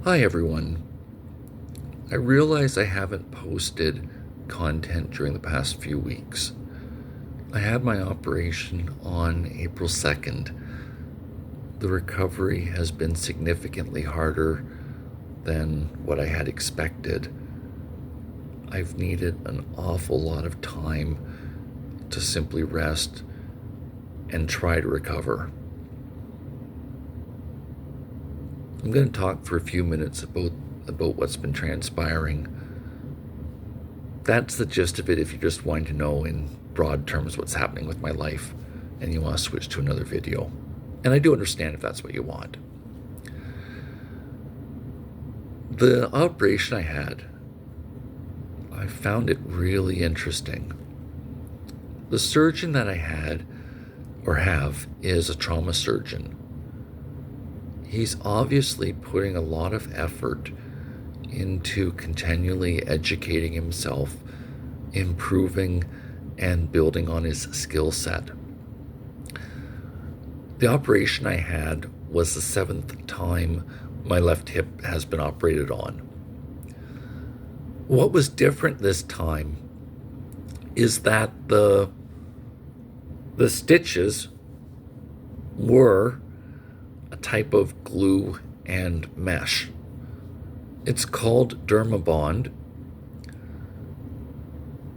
Hi everyone. I realize I haven't posted content during the past few weeks. I had my operation on April 2nd. The recovery has been significantly harder than what I had expected. I've needed an awful lot of time to simply rest and try to recover. I'm going to talk for a few minutes about what's been transpiring. That's the gist of it if you're just wanting to know in broad terms what's happening with my life and you want to switch to another video. And I do understand if that's what you want. The operation I found it really interesting. The surgeon that I had or have is a trauma surgeon. He's obviously putting a lot of effort into continually educating himself, improving, and building on his skill set. The operation I had was the 7th time my left hip has been operated on. What was different this time is that the stitches were a type of glue and mesh. It's called Dermabond.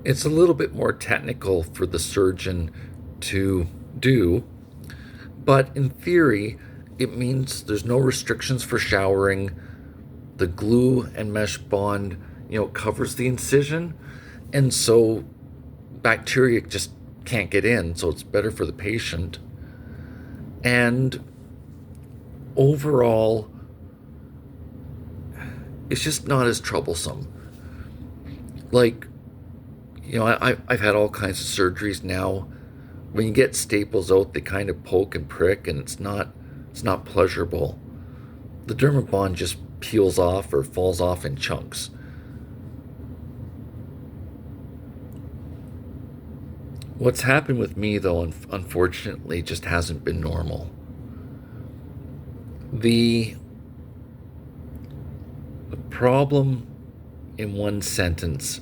It's a little bit more technical for the surgeon to do, but in theory, it means there's no restrictions for showering. The glue and mesh bond, covers the incision, and so bacteria just can't get in, so it's better for the patient. And overall, it's just not as troublesome. Like, I've had all kinds of surgeries now. When you get staples out, they kind of poke and prick, and it's not pleasurable. The Dermabond just peels off or falls off in chunks. What's happened with me, though, unfortunately, just hasn't been normal. The problem, in one sentence,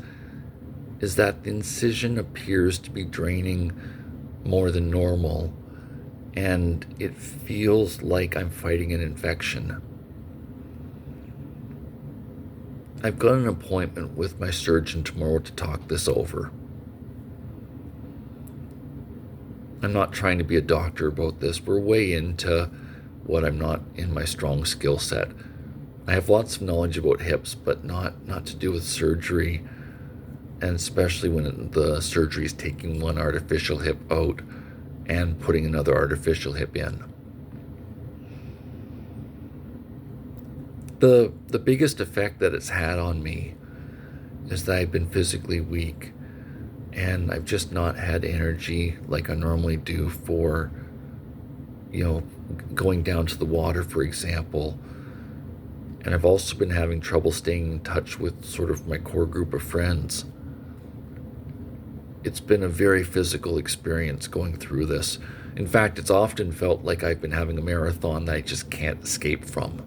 is that the incision appears to be draining more than normal, and it feels like I'm fighting an infection. I've got an appointment with my surgeon tomorrow to talk this over. I'm not trying to be a doctor about this. We're way into what I'm not in my strong skill set. I have lots of knowledge about hips, but not to do with surgery, and especially when the surgery is taking one artificial hip out and putting another artificial hip in. The biggest effect that it's had on me is that I've been physically weak, and I've just not had energy like I normally do for, going down to the water, for example. And I've also been having trouble staying in touch with sort of my core group of friends. It's been a very physical experience going through this. In fact, it's often felt like I've been having a marathon that I just can't escape from.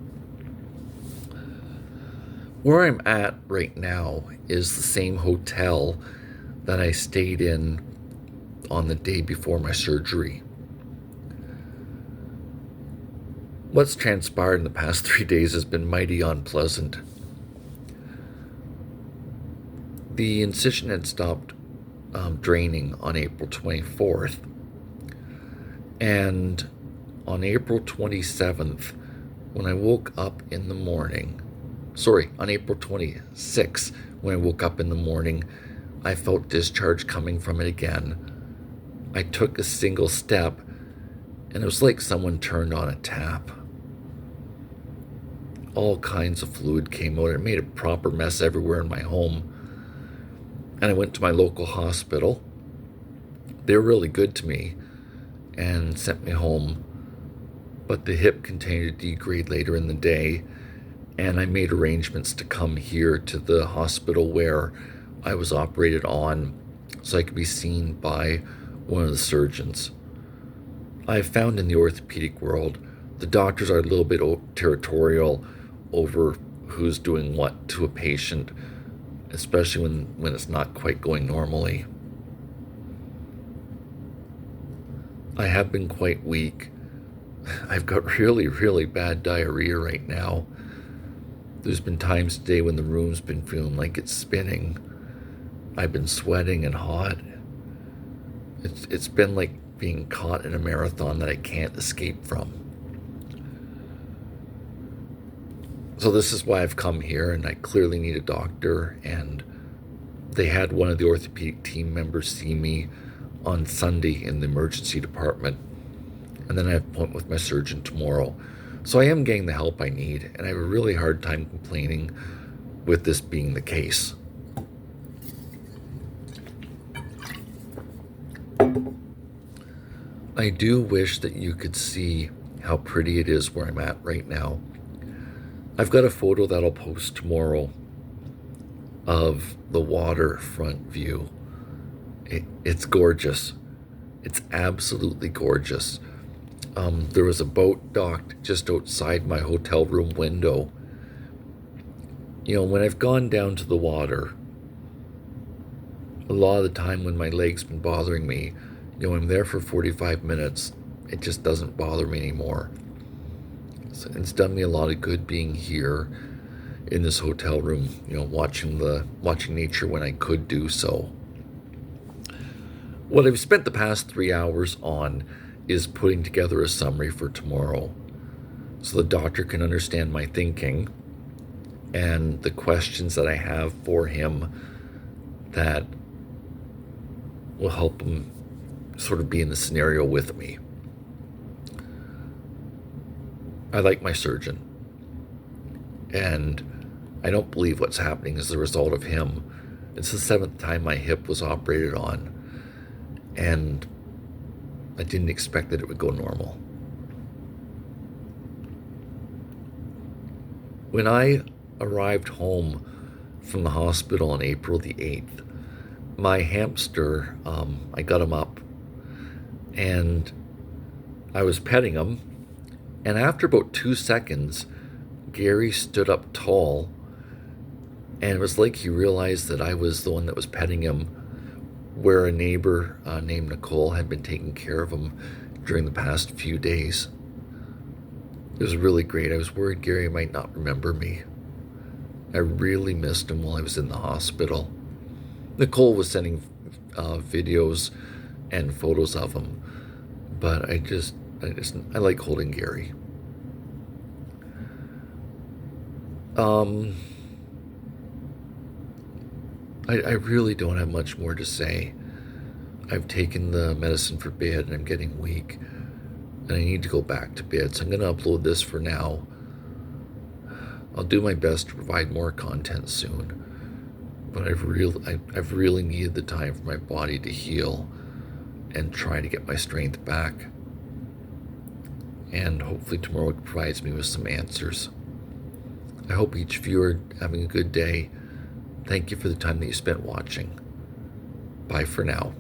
Where I'm at right now is the same hotel that I stayed in on the day before my surgery. What's transpired in the past 3 days has been mighty unpleasant. The incision had stopped draining on April 24th, and on April 27th, when I woke up in the morning, on April 26th, when I woke up in the morning, I felt discharge coming from it again. I took a single step, and it was like someone turned on a tap. All kinds of fluid came out. It made a proper mess everywhere in my home. And I went to my local hospital. They were really good to me and sent me home. But the hip continued to degrade later in the day, and I made arrangements to come here to the hospital where I was operated on so I could be seen by one of the surgeons. I've found in the orthopedic world, the doctors are a little bit territorial over who's doing what to a patient, especially when it's not quite going normally. I have been quite weak. I've got really, really bad diarrhea right now. There's been times today when the room's been feeling like it's spinning. I've been sweating and hot. It's been like being caught in a marathon that I can't escape from. So this is why I've come here, and I clearly need a doctor. And they had one of the orthopedic team members see me on Sunday in the emergency department, and then I have an appointment with my surgeon tomorrow. So I am getting the help I need, and I have a really hard time complaining with this being the case. I do wish that you could see how pretty it is where I'm at right now. I've got a photo that I'll post tomorrow of the waterfront view. It's gorgeous. It's absolutely gorgeous. There was a boat docked just outside my hotel room window. When I've gone down to the water, a lot of the time when my leg's been bothering me, I'm there for 45 minutes, it just doesn't bother me anymore. So it's done me a lot of good being here in this hotel room, watching nature when I could do so. What I've spent the past 3 hours on is putting together a summary for tomorrow so the doctor can understand my thinking and the questions that I have for him that will help him sort of be in the scenario with me. I like my surgeon, and I don't believe what's happening is the result of him. It's the 7th time my hip was operated on, and I didn't expect that it would go normal. When I arrived home from the hospital on April the 8th, my hamster, I got him up, and I was petting him, and after about 2 seconds, Gary stood up tall, and it was like he realized that I was the one that was petting him, where a neighbor named Nicole had been taking care of him during the past few days. It was really great. I was worried Gary might not remember me. I really missed him while I was in the hospital. Nicole was sending videos and photos of him, but I like holding Gary. I really don't have much more to say. I've taken the medicine for bed and I'm getting weak, and I need to go back to bed, so I'm going to upload this for now. I'll do my best to provide more content soon, but I've really needed the time for my body to heal and try to get my strength back. And hopefully tomorrow provides me with some answers. I hope each viewer having a good day. Thank you for the time that you spent watching. Bye for now.